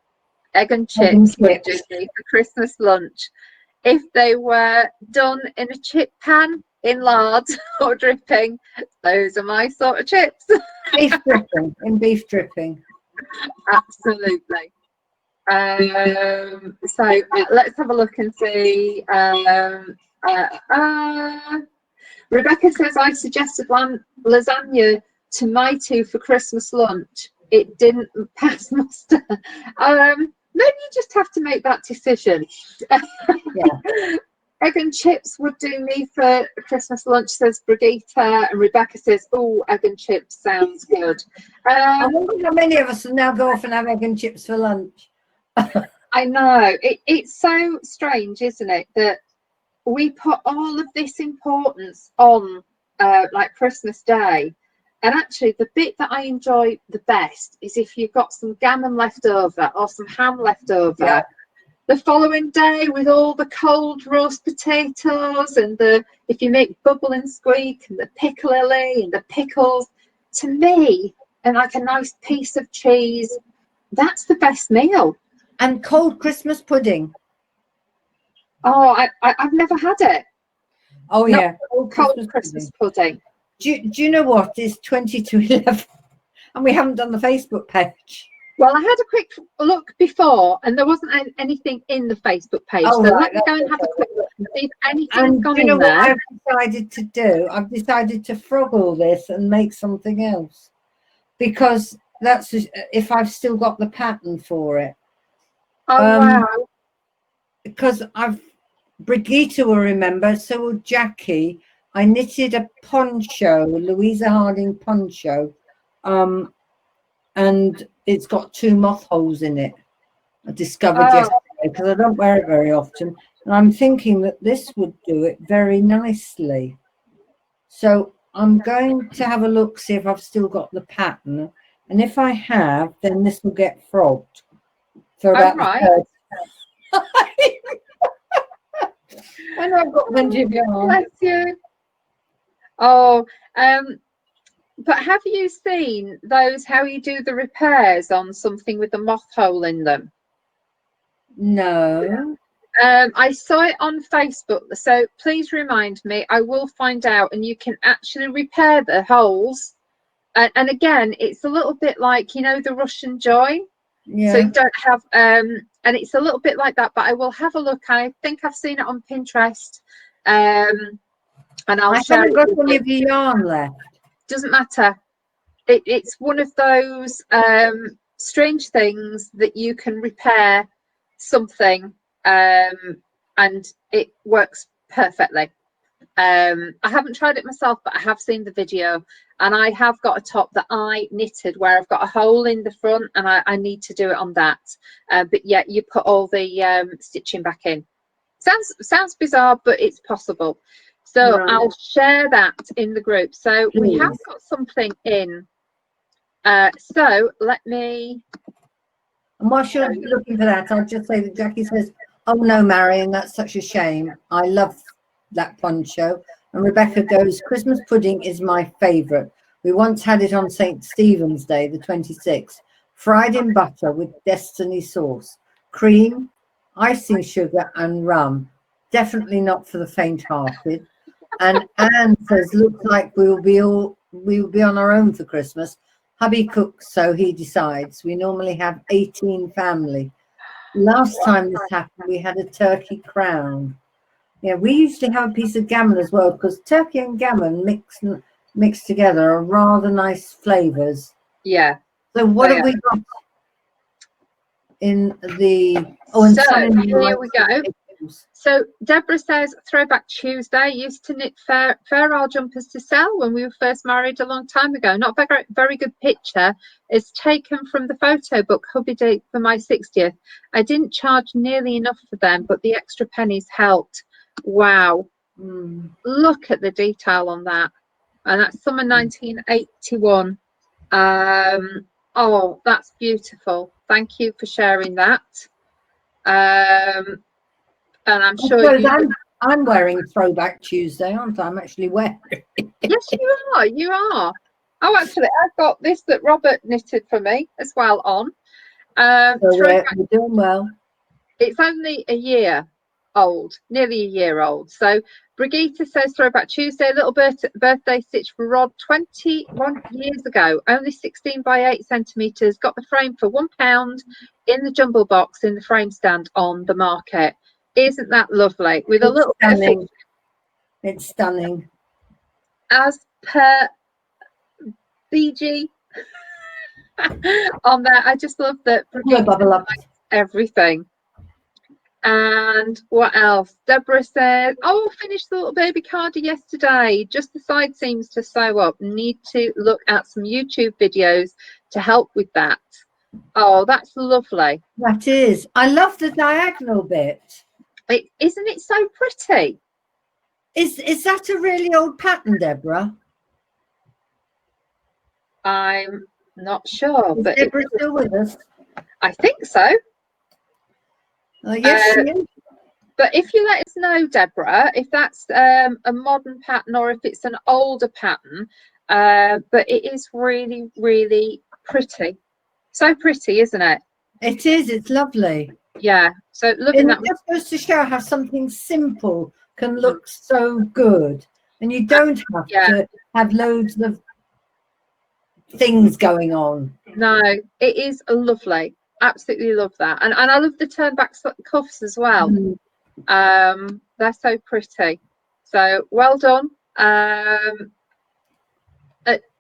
Speaker 1: Egg and chips would do me for Christmas lunch. If they were done in a chip pan in lard or dripping, those are my sort of chips.
Speaker 2: Beef dripping, in beef dripping.
Speaker 1: Absolutely. So let's have a look and see. Rebecca says, I suggested lasagna to my two for Christmas lunch. It didn't pass muster. Maybe you just have to make that decision. Yeah. Egg and chips would do me for Christmas lunch, says Brigitte, and Rebecca says, oh, egg and chips sounds good.
Speaker 2: I wonder how many of us will now go off and have egg and chips for lunch.
Speaker 1: I know. It's so strange, isn't it, that we put all of this importance on like Christmas Day. And actually, the bit that I enjoy the best is if you've got some gammon left over or some ham left over. Yeah. The following day with all the cold roast potatoes and if you make bubble and squeak and the piccalilli and the pickles, to me, and like a nice piece of cheese, that's the best meal.
Speaker 2: And cold Christmas pudding.
Speaker 1: Oh, I've never had it.
Speaker 2: Oh,
Speaker 1: not
Speaker 2: yeah.
Speaker 1: Cold Christmas pudding.
Speaker 2: Do you know what? It's 20 to 11 and we haven't done the Facebook page.
Speaker 1: Well, I had a quick look before and there wasn't anything in the Facebook page. So let me go and have a quick look and see if anything's gone in there.
Speaker 2: What I've decided to do? I've decided to frog all this and make something else. Because that's if I've still got the pattern for it.
Speaker 1: Oh, wow.
Speaker 2: Because Brigitte will remember, so will Jackie. I knitted a poncho, Louisa Harding poncho, and it's got 2 moth holes in it. I discovered yesterday because I don't wear it very often. And I'm thinking that this would do it very nicely. So I'm going to have a look, see if I've still got the pattern. And if I have, then this will get frogged for about the third. And I've got plenty of yarn.
Speaker 1: Bless you. Oh, but have you seen those, how you do the repairs on something with a moth hole in them?
Speaker 2: No.
Speaker 1: I saw it on Facebook, so please remind me. I will find out, and you can actually repair the holes. And again, it's a little bit like, you know, the Russian joy. Yeah. So you don't have, and it's a little bit like that, but I will have a look. I think I've seen it on Pinterest. And I'll share it.
Speaker 2: I haven't got any of the yarn left.
Speaker 1: Doesn't matter. It's one of those strange things that you can repair something, and it works perfectly. I haven't tried it myself, but I have seen the video, and I have got a top that I knitted where I've got a hole in the front, and I need to do it on that. But yeah, you put all the stitching back in. Sounds bizarre, but it's possible. So right. I'll share that in the group. So please. We have got something in. So let me.
Speaker 2: And while you're looking for that, I'll just say that Jackie says, "Oh no, Marion, that's such a shame. I love that poncho." And Rebecca goes, "Christmas pudding is my favourite. We once had it on St. Stephen's Day, the 26th, fried in butter with destiny sauce, cream, icing sugar, and rum. Definitely not for the faint-hearted." And Anne says, "Looks like we will be on our own for Christmas. Hubby cooks, so he decides. We normally have 18 family. Last time this happened, we had a turkey crown." Yeah, we usually have a piece of gammon as well, because turkey and gammon mixed together are rather nice flavours.
Speaker 1: Yeah.
Speaker 2: So what have we got in the? Oh, and
Speaker 1: so here we go. So Deborah says, Throwback Tuesday, used to knit fair isle jumpers to sell when we were first married a long time ago. Not very, very good picture. It's taken from the photo book hubby did for my 60th. I didn't charge nearly enough for them, but the extra pennies helped. Wow. Look at the detail on that. And that's summer 1981. Oh, that's beautiful. Thank you for sharing that. And I'm sure
Speaker 2: I'm wearing Throwback Tuesday, aren't I? I'm actually wearing it.
Speaker 1: Yes, you are. You are. Oh, actually, I've got this that Robert knitted for me as well on.
Speaker 2: So we're doing well.
Speaker 1: It's only a year old, nearly a year old. So Brigitte says Throwback Tuesday, little birthday stitch for Rod 21 years ago, only 16 by 8 centimetres, got the frame for £1 in the jumble box in the frame stand on the market. Isn't that lovely? With a little
Speaker 2: stunning. Bit of it's stunning.
Speaker 1: As per BG on there, I just love that everything. And what else? Deborah says, oh, finished the little baby cardi yesterday. Just the side seams to sew up. Need to look at some YouTube videos to help with that. Oh, that's lovely.
Speaker 2: That is. I love the diagonal bit.
Speaker 1: Isn't it so pretty?
Speaker 2: Is that a really old pattern, Deborah?
Speaker 1: I'm not sure.
Speaker 2: Is
Speaker 1: but
Speaker 2: Deborah still with us?
Speaker 1: I think so.
Speaker 2: Yes, she is.
Speaker 1: But if you let us know, Deborah, if that's a modern pattern or if it's an older pattern, but it is really, really pretty. So pretty, isn't it?
Speaker 2: It is. It's lovely.
Speaker 1: Yeah. So loving that.
Speaker 2: It just goes to show how something simple can look so good, and you don't have to have loads of things going on.
Speaker 1: No, it is lovely. Absolutely love that, and I love the turn back cuffs as well. They're so pretty. So well done.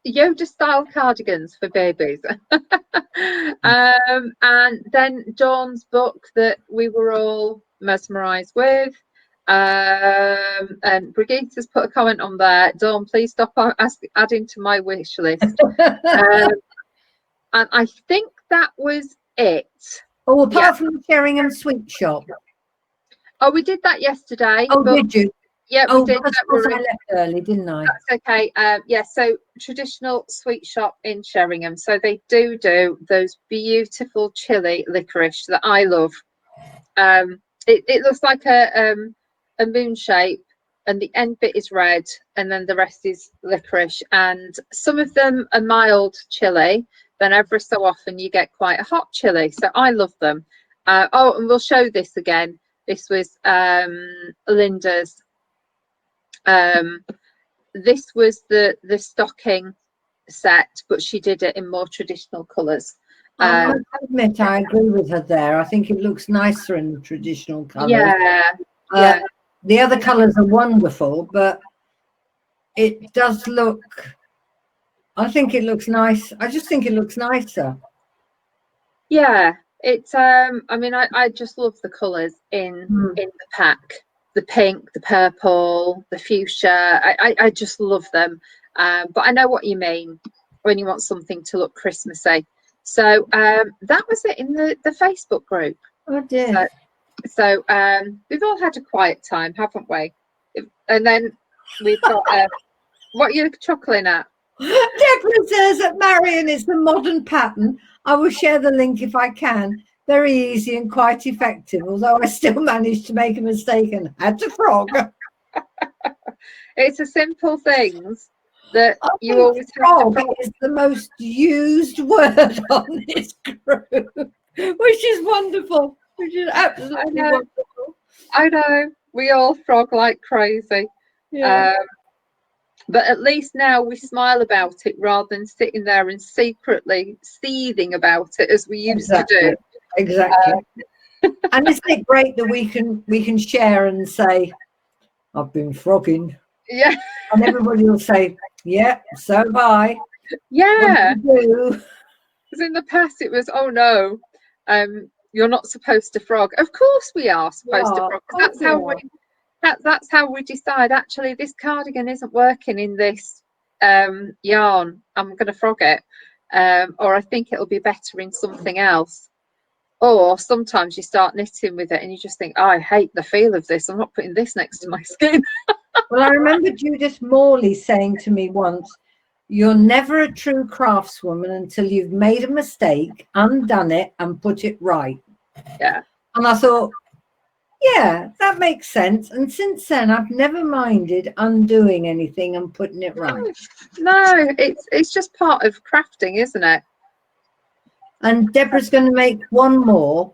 Speaker 1: Yoda style cardigans for babies. And then Dawn's book that we were all mesmerized with. And Brigitte has put a comment on there. Dawn, please stop adding to my wish list. And I think that was it.
Speaker 2: Oh, apart from the Sheringham Sweet Shop.
Speaker 1: Oh, we did that yesterday.
Speaker 2: Oh, did you?
Speaker 1: Yeah, we did.
Speaker 2: I left early, didn't I?
Speaker 1: That's okay. Yeah, so traditional sweet shop in Sheringham. So they do those beautiful chili licorice that I love. It looks like a moon shape, and the end bit is red, and then the rest is licorice. And some of them are mild chili. Then every so often you get quite a hot chili. So I love them. Oh, and we'll show this again. This was Linda's. This was the stocking set, but she did it in more traditional colours.
Speaker 2: I must admit, I agree with her there. I think it looks nicer in the traditional colours.
Speaker 1: Yeah,
Speaker 2: the other colours are wonderful, but it does look. I think it looks nice. I just think it looks nicer.
Speaker 1: Yeah, it's. I mean, I just love the colours in the pack. The pink, the purple, the fuchsia. I just love them. But I know what you mean when you want something to look Christmassy. So that was it in the Facebook group.
Speaker 2: Oh dear.
Speaker 1: So we've all had a quiet time, haven't we? And then we've got what are you chuckling at?
Speaker 2: Deborah says that Marion is the modern pattern. I will share the link if I can. Very easy and quite effective, although I still managed to make a mistake and had to frog.
Speaker 1: It's the simple things that you always have to
Speaker 2: is the most used word on this group, which is wonderful. Which is absolutely wonderful.
Speaker 1: I know. We all frog like crazy.
Speaker 2: Yeah.
Speaker 1: But at least now we smile about it rather than sitting there and secretly seething about it as we used to do.
Speaker 2: Exactly. And isn't it great that we can share and say, I've been frogging.
Speaker 1: Yeah.
Speaker 2: And everybody will say, yeah, so have I.
Speaker 1: Yeah.
Speaker 2: Because
Speaker 1: in the past it was, oh no. you're not supposed to frog. Of course we are supposed to frog. That's how we decide, actually, this cardigan isn't working in this yarn. I'm going to frog it. Or I think it'll be better in something else. Or sometimes you start knitting with it and you just think, oh, I hate the feel of this. I'm not putting this next to my skin.
Speaker 2: Well, I remember Judith Morley saying to me once, you're never a true craftswoman until you've made a mistake, undone it, and put it right.
Speaker 1: Yeah.
Speaker 2: And I thought, yeah, that makes sense. And since then, I've never minded undoing anything and putting it right.
Speaker 1: No, it's just part of crafting, isn't it?
Speaker 2: And Deborah's going to make one more.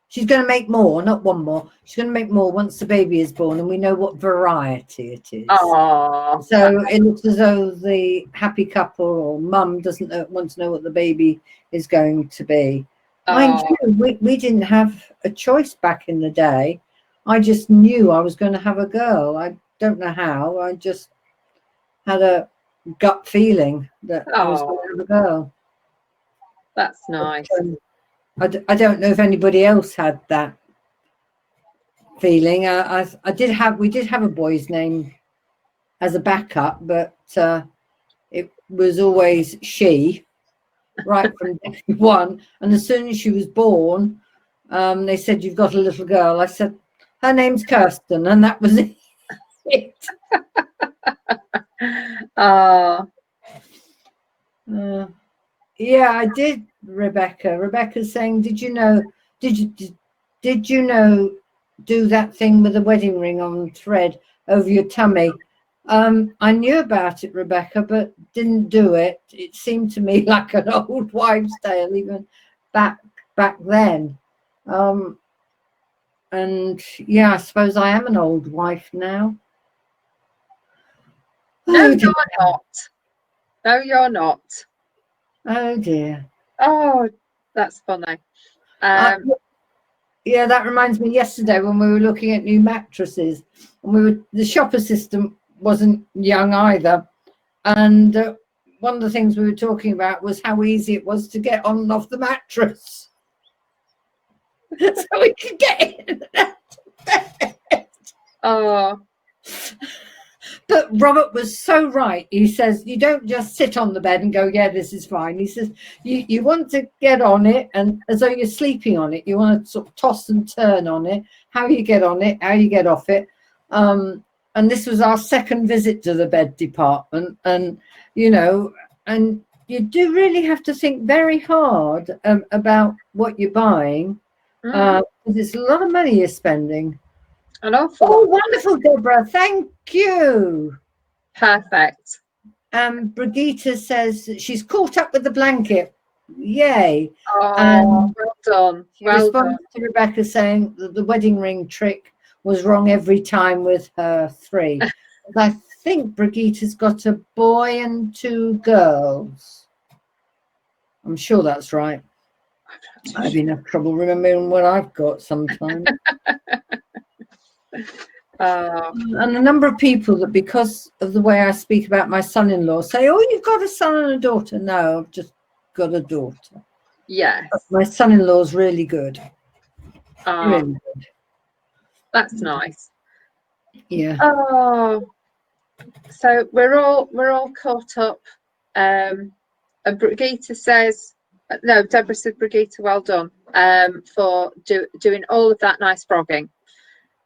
Speaker 2: She's going to make more, not one more. She's going to make more once the baby is born, and we know what variety it is.
Speaker 1: Oh,
Speaker 2: so it looks as though the happy couple or mum doesn't want to know what the baby is going to be. Mind you, we didn't have a choice back in the day. I just knew I was going to have a girl. I don't know how. I just had a gut feeling that I was going to have a girl.
Speaker 1: That's nice.
Speaker 2: I don't know if anybody else had that feeling. We did have a boy's name as a backup, but it was always she, right from day one. And as soon as she was born, they said, you've got a little girl. I said, her name's Kirsten, and that was it. Yeah, I did, Rebecca. Rebecca's saying, did you know, do that thing with the wedding ring on thread over your tummy? I knew about it, Rebecca, but didn't do it. It seemed to me like an old wives' tale, even back then. And yeah, I suppose I am an old wife now.
Speaker 1: No, you're not. No, you're not.
Speaker 2: Oh dear.
Speaker 1: Oh, that's funny.
Speaker 2: Yeah, that reminds me yesterday when we were looking at new mattresses, and the shop assistant wasn't young either, and one of the things we were talking about was how easy it was to get on and off the mattress. So we could get in and out of bed.
Speaker 1: Oh.
Speaker 2: But Robert was so right. He says, you don't just sit on the bed and go, yeah, this is fine. He says, you want to get on it, and as though you're sleeping on it, you want to sort of toss and turn on it, how you get on it, how you get off it. And this was our second visit to the bed department. And, you know, and you do really have to think very hard about what you're buying. Because it's a lot of money you're spending.
Speaker 1: An awful.
Speaker 2: Oh, wonderful, Deborah. Thank you.
Speaker 1: Perfect.
Speaker 2: Brigitte says she's caught up with the blanket. Yay.
Speaker 1: Oh, well done. Well done.
Speaker 2: To Rebecca saying that the wedding ring trick was wrong every time with her 3. I think Brigitte's got a boy and 2 girls. I'm sure that's right. I have enough trouble remembering what I've got sometimes. And a number of people that, because of the way I speak about my son-in-law, say, oh, you've got a son and a daughter. No, I've just got a daughter.
Speaker 1: Yes.
Speaker 2: But my son-in-law's really good. Really good.
Speaker 1: That's nice.
Speaker 2: Yeah.
Speaker 1: Oh, so we're all caught up. And Brigitte says, no, Deborah said, Brigitte, well done for doing all of that nice frogging.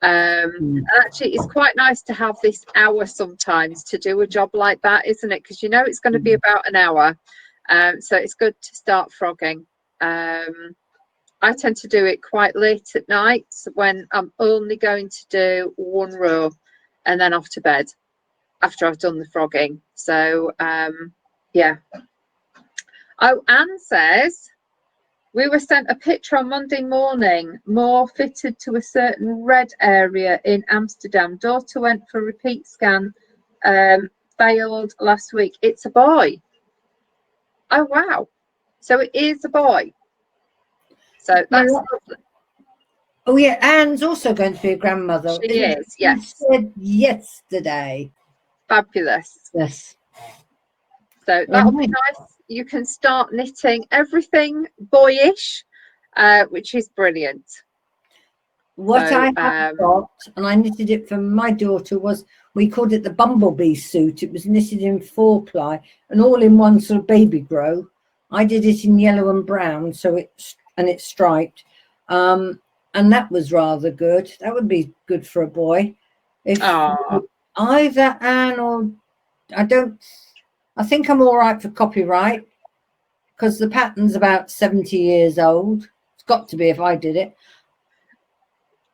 Speaker 1: Actually, it's quite nice to have this hour sometimes to do a job like that, isn't it? Because you know it's going to be about an hour. So it's good to start frogging. I tend to do it quite late at night when I'm only going to do 1 row and then off to bed after I've done the frogging. So yeah. Oh, Anne says, we were sent a picture on Monday morning, more fitted to a certain red area in Amsterdam. Daughter went for a repeat scan, failed last week. It's a boy. Oh, wow. So it is a boy. So that's lovely.
Speaker 2: Oh, yeah. Anne's also going to be a grandmother.
Speaker 1: She is, yes.
Speaker 2: She said yesterday.
Speaker 1: Fabulous.
Speaker 2: Yes.
Speaker 1: So that'll be nice. You can start knitting everything boyish which is brilliant.
Speaker 2: What I have got, and I knitted it for my daughter, was, we called it the bumblebee suit. It was knitted in 4-ply and all in one sort of baby grow. I did it in yellow and brown, so it's striped, and that was rather good. That would be good for a boy. If either Anne or I think I'm all right for copyright, because the pattern's about 70 years old. It's got to be if I did it.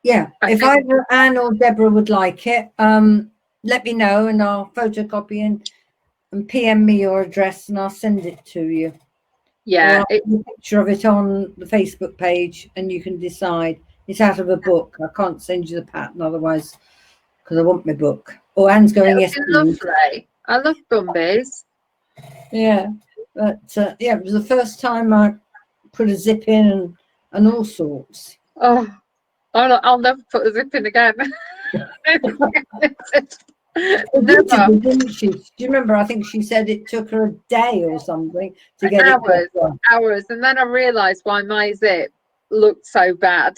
Speaker 2: Yeah, if either Anne or Deborah would like it, let me know and I'll photocopy and PM me your address and I'll send it to you.
Speaker 1: Yeah,
Speaker 2: or I'll put a picture of it on the Facebook page and you can decide. It's out of a book. I can't send you the pattern otherwise, because I want my book. Oh, Anne's going, yes,
Speaker 1: lovely. I love Bumbies.
Speaker 2: Yeah, but yeah, it was the first time I put a zip in and all sorts.
Speaker 1: Oh, I'll never put a zip in again.
Speaker 2: Never. Didn't she? Do you remember? I think she said it took her a day or something to get
Speaker 1: it done. Hours, and then I realised why my zip looked so bad.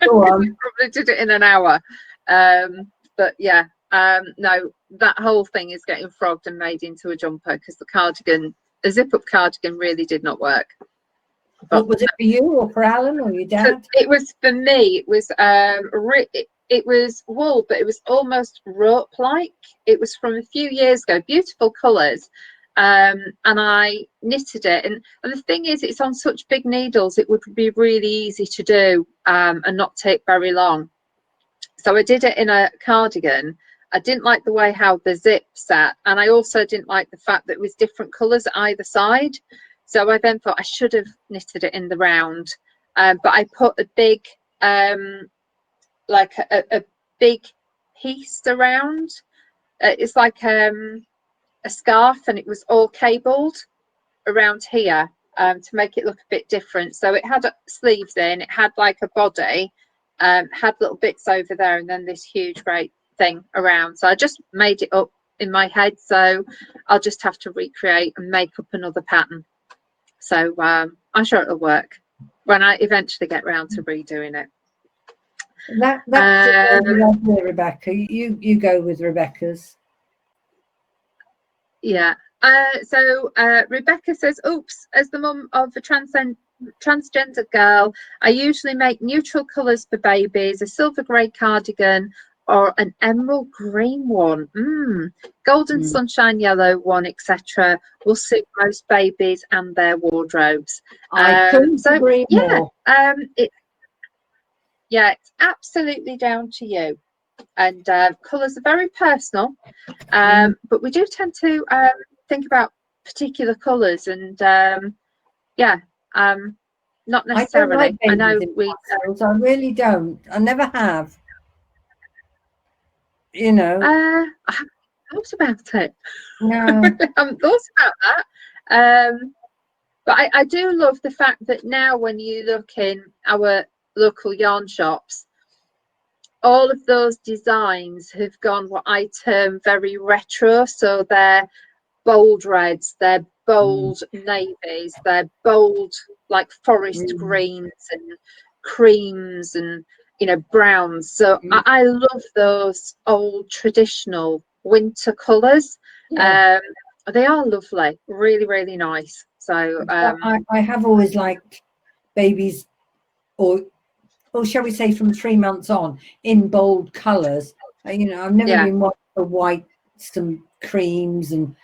Speaker 2: Go on.
Speaker 1: Probably did it in an hour. But yeah, no, that whole thing is getting frogged and made into a jumper, because the zip-up cardigan really did not work.
Speaker 2: But was it for you or for Alan or your dad?
Speaker 1: It was for me. It was it was wool, but it was almost rope-like. It was from a few years ago. Beautiful colours, and I knitted it. And the thing is, it's on such big needles. It would be really easy to do and not take very long. So I did it in a cardigan. I didn't like the way how the zip sat, and I also didn't like the fact that it was different colours either side. So I then thought I should have knitted it in the round, but I put a big, like a big piece around. It's like a scarf, and it was all cabled around here to make it look a bit different. So it had sleeves in, it had like a body, had little bits over there, and then this huge great thing around. So I just made it up in my head. So I'll just have to recreate and make up another pattern. So I'm sure it'll work when I eventually get round to redoing it.
Speaker 2: That's a good idea, Rebecca. You go with Rebecca's.
Speaker 1: Yeah. So Rebecca says, oops, as the mum of a transgender girl, I usually make neutral colours for babies, a silver grey cardigan or an emerald green one, golden sunshine yellow one, etc. will suit most babies and their wardrobes.
Speaker 2: I couldn't agree more.
Speaker 1: It's absolutely down to you. And colours are very personal, but we do tend to think about particular colours, and not necessarily.
Speaker 2: I know we. I really don't. I never have. You know,
Speaker 1: I haven't thought about it.
Speaker 2: No,
Speaker 1: I haven't thought about that. But I do love the fact that now, when you look in our local yarn shops, all of those designs have gone what I term very retro. So they're bold reds, they're bold navies, they're bold like forest greens and creams and browns. So I love those old traditional winter colours. They are lovely, really, really nice. So
Speaker 2: I have always liked babies, or shall we say from 3 months on, in bold colours. I've never been one for white, some creams and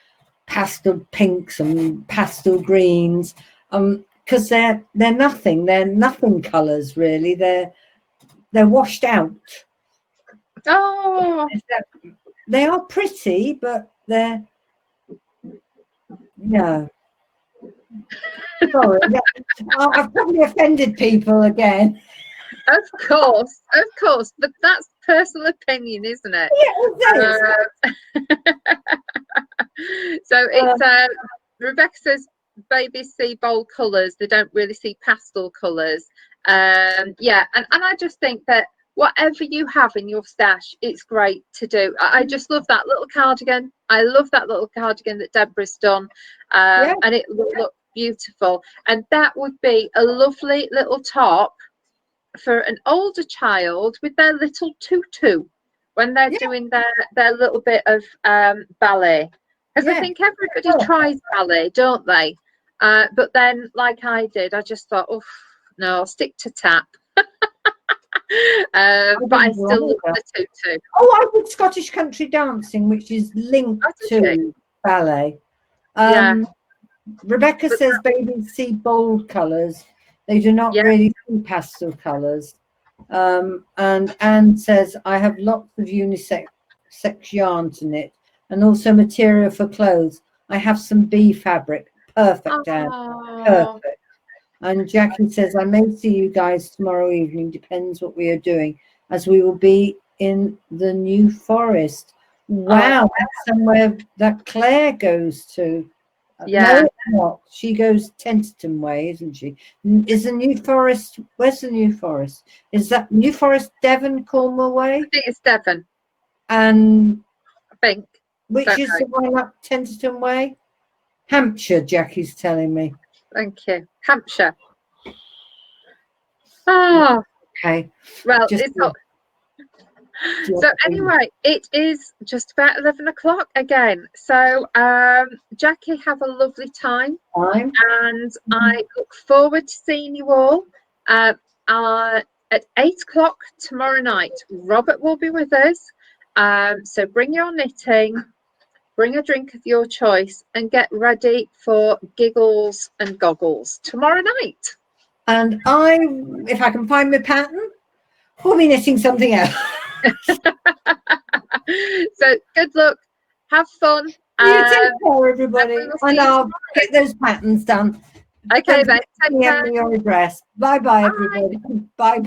Speaker 2: pastel pinks and pastel greens, because they're nothing colours really. They're washed out.
Speaker 1: Oh,
Speaker 2: they are pretty, but they're no. Sorry, I've probably offended people again.
Speaker 1: Of course, but that's personal opinion, isn't it?
Speaker 2: Yeah,
Speaker 1: it is. So it's Rebecca says babies see bold colours, they don't really see pastel colours. And I just think that whatever you have in your stash, it's great to do. I just love that little cardigan. I love that little cardigan that Deborah's done, and it beautiful. And that would be a lovely little top for an older child with their little tutu when they're doing their little bit of ballet. Because I think everybody tries ballet, don't they? But then, like I did, I just thought, oh, no, I'll stick to tap. But I still love the tutu.
Speaker 2: Oh, I did Scottish country dancing, which is linked to ballet. Rebecca says babies see bold colours. They do not really see pastel colours. And Anne says, I have lots of unisex yarn to knit and also material for clothes. I have some bee fabric. Perfect, Anne. Perfect. And Jackie says, I may see you guys tomorrow evening. Depends what we are doing, as we will be in the New Forest. Wow, that's somewhere that Claire goes to. No, it's not. She goes Tenterton way, isn't she? Is the New Forest, where's the New Forest? Is that New Forest Devon, Cornwall way?
Speaker 1: I think it's Devon.
Speaker 2: And
Speaker 1: I think.
Speaker 2: Which is the one up Tenterton way? Hampshire, Jackie's telling me.
Speaker 1: Thank you. Hampshire. Oh.
Speaker 2: Okay.
Speaker 1: Well, it's not. So anyway, it is just about 11 o'clock again. So Jackie, have a lovely time. And I look forward to seeing you all at 8 o'clock tomorrow night. Robert will be with us. So bring your knitting, bring a drink of your choice, and get ready for giggles and goggles tomorrow night.
Speaker 2: And if I can find my pattern, we'll be knitting something else.
Speaker 1: So good luck, have fun.
Speaker 2: You take care, everybody, and I'll get those patterns done.
Speaker 1: Okay, then. Take care.
Speaker 2: Your address. Bye, everybody. Bye.